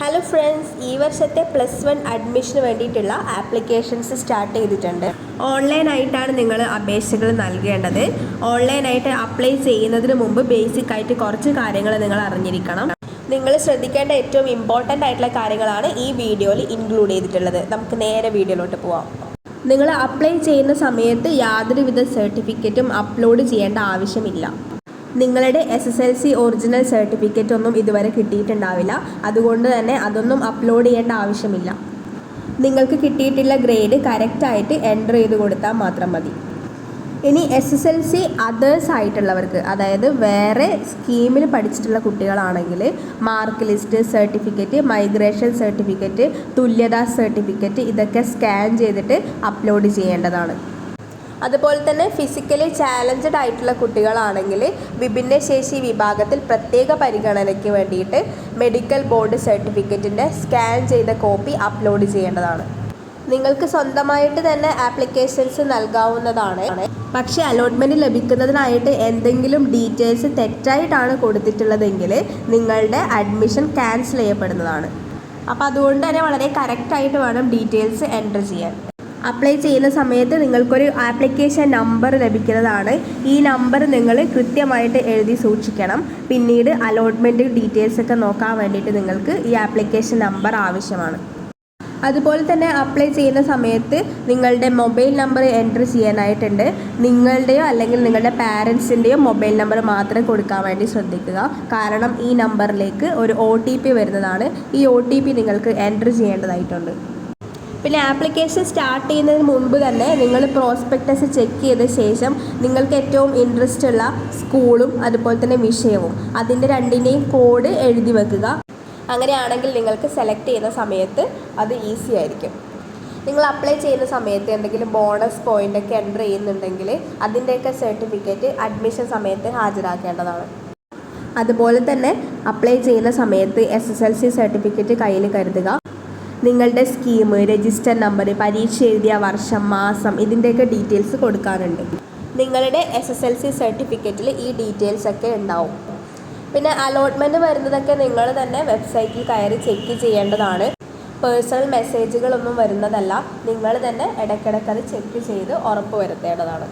Hello friends, ഈ വർഷത്തെ +1 അഡ്മിഷന് വേണ്ടിയിട്ടുള്ള ആപ്ലിക്കേഷൻസ് സ്റ്റാർട്ട് ചെയ്തിട്ടുണ്ട്. ഓൺലൈനായിട്ടാണ് നിങ്ങൾ അപേക്ഷകൾ നൽകേണ്ടത്. ഓൺലൈനായിട്ട് അപ്ലൈ ചെയ്യുന്നതിന് മുമ്പ് ബേസിക് ആയിട്ട് കുറച്ച് കാര്യങ്ങൾ നിങ്ങൾ അറിഞ്ഞിരിക്കണം. നിങ്ങൾ ശ്രദ്ധിക്കേണ്ട ഏറ്റവും ഇമ്പോർട്ടൻ്റ് ആയിട്ടുള്ള കാര്യങ്ങളാണ് ഈ വീഡിയോയിൽ ഇൻക്ലൂഡ് ചെയ്തിട്ടുള്ളത്. നമുക്ക് നേരെ വീഡിയോയിലോട്ട് പോവാം. നിങ്ങൾ അപ്ലൈ ചെയ്യുന്ന സമയത്ത് യാതൊരുവിധ സർട്ടിഫിക്കറ്റും അപ്ലോഡ് ചെയ്യേണ്ട ആവശ്യമില്ല. നിങ്ങളുടെ SSLC ഒറിജിനൽ സർട്ടിഫിക്കറ്റ് ഒന്നും ഇതുവരെ കിട്ടിയിട്ടുണ്ടാവില്ല. അതുകൊണ്ട് തന്നെ അതൊന്നും അപ്ലോഡ് ചെയ്യേണ്ട ആവശ്യമില്ല. നിങ്ങൾക്ക് കിട്ടിയിട്ടുള്ള ഗ്രേഡ് കറക്റ്റായിട്ട് എൻ്റർ ചെയ്ത് കൊടുത്താൽ മാത്രം മതി. ഇനി SSLC അതേഴ്സ് ആയിട്ടുള്ളവർക്ക്, അതായത് വേറെ സ്കീമിൽ പഠിച്ചിട്ടുള്ള കുട്ടികളാണെങ്കിൽ mark list certificate, migration certificate, തുല്യതാ സർട്ടിഫിക്കറ്റ് ഇതൊക്കെ സ്കാൻ ചെയ്തിട്ട് അപ്ലോഡ് ചെയ്യേണ്ടതാണ്. അതുപോലെ തന്നെ ഫിസിക്കലി ചാലഞ്ചഡ് ആയിട്ടുള്ള കുട്ടികളാണെങ്കിൽ വിഭിന്നശേഷി വിഭാഗത്തിൽ പ്രത്യേക പരിഗണനയ്ക്ക് വേണ്ടിയിട്ട് മെഡിക്കൽ ബോർഡ് സർട്ടിഫിക്കറ്റിൻ്റെ സ്കാൻ ചെയ്ത കോപ്പി അപ്ലോഡ് ചെയ്യേണ്ടതാണ്. നിങ്ങൾക്ക് സ്വന്തമായിട്ട് തന്നെ ആപ്ലിക്കേഷൻസ് നൽകാവുന്നതാണ്. പക്ഷേ അലോട്ട്മെൻറ്റ് ലഭിക്കുന്നതിനായിട്ട് എന്തെങ്കിലും ഡീറ്റെയിൽസ് തെറ്റായിട്ടാണ് കൊടുത്തിട്ടുള്ളതെങ്കിൽ നിങ്ങളുടെ അഡ്മിഷൻ ക്യാൻസൽ ചെയ്യപ്പെടുന്നതാണ്. അപ്പോൾ അതുകൊണ്ട് തന്നെ വളരെ കറക്റ്റായിട്ട് വേണം ഡീറ്റെയിൽസ് എൻ്റർ ചെയ്യാൻ. അപ്ലൈ ചെയ്യുന്ന സമയത്ത് നിങ്ങൾക്കൊരു ആപ്ലിക്കേഷൻ നമ്പർ ലഭിക്കുന്നതാണ്. ഈ നമ്പർ നിങ്ങൾ കൃത്യമായിട്ട് എഴുതി സൂക്ഷിക്കണം. പിന്നീട് അലോട്ട്മെൻറ്റ് ഡീറ്റെയിൽസൊക്കെ നോക്കാൻ വേണ്ടിയിട്ട് നിങ്ങൾക്ക് ഈ ആപ്ലിക്കേഷൻ നമ്പർ ആവശ്യമാണ്. അതുപോലെ തന്നെ അപ്ലൈ ചെയ്യുന്ന സമയത്ത് നിങ്ങളുടെ മൊബൈൽ നമ്പർ എൻ്റർ ചെയ്യാനായിട്ടുണ്ട്. നിങ്ങളുടെയോ അല്ലെങ്കിൽ നിങ്ങളുടെ പാരൻസിൻ്റെയോ മൊബൈൽ നമ്പർ മാത്രം കൊടുക്കാൻ വേണ്ടി ശ്രദ്ധിക്കുക. കാരണം ഈ നമ്പറിലേക്ക് ഒരു OTP വരുന്നതാണ്. ഈ OTP നിങ്ങൾക്ക് എൻ്റർ ചെയ്യേണ്ടതായിട്ടുണ്ട്. പിന്നെ ആപ്ലിക്കേഷൻ സ്റ്റാർട്ട് ചെയ്യുന്നതിന് മുൻപ് തന്നെ നിങ്ങൾ പ്രോസ്പെക്ടസ് ചെക്ക് ചെയ്ത ശേഷം നിങ്ങൾക്ക് ഏറ്റവും ഇൻട്രസ്റ്റ് ഉള്ള സ്കൂളും അതുപോലെ തന്നെ വിഷയവും അതിൻ്റെ രണ്ടിൻ്റെയും കോഡ് എഴുതി വെക്കുക. അങ്ങനെയാണെങ്കിൽ നിങ്ങൾക്ക് സെലക്ട് ചെയ്യുന്ന സമയത്ത് അത് ഈസി ആയിരിക്കും. നിങ്ങൾ അപ്ലൈ ചെയ്യുന്ന സമയത്ത് എന്തെങ്കിലും ബോണസ് പോയിൻ്റൊക്കെ എൻ്റർ ചെയ്യുന്നുണ്ടെങ്കിൽ അതിൻ്റെയൊക്കെ സർട്ടിഫിക്കറ്റ് അഡ്മിഷൻ സമയത്ത് ഹാജരാക്കേണ്ടതാണ്. അതുപോലെ തന്നെ അപ്ലൈ ചെയ്യുന്ന സമയത്ത് SSLC സർട്ടിഫിക്കറ്റ് കയ്യിൽ കരുതുക. നിങ്ങളുടെ സ്കീം, രജിസ്റ്റർ നമ്പർ, പരീക്ഷ എഴുതിയ വർഷം, മാസം ഇതിൻ്റെയൊക്കെ ഡീറ്റെയിൽസ് കൊടുക്കാനുണ്ട്. നിങ്ങളുടെ SSLC സർട്ടിഫിക്കറ്റിൽ ഈ ഡീറ്റെയിൽസ് ഒക്കെ ഉണ്ടാവും. പിന്നെ അലോട്ട്മെൻറ്റ് വരുന്നതൊക്കെ നിങ്ങൾ തന്നെ വെബ്സൈറ്റിൽ കയറി ചെക്ക് ചെയ്യേണ്ടതാണ്. പേഴ്സണൽ മെസ്സേജുകളൊന്നും വരുന്നതല്ല. നിങ്ങൾ തന്നെ ഇടയ്ക്കിടയ്ക്ക് അത് ചെക്ക് ചെയ്ത് ഉറപ്പ് വരുത്തേണ്ടതാണ്.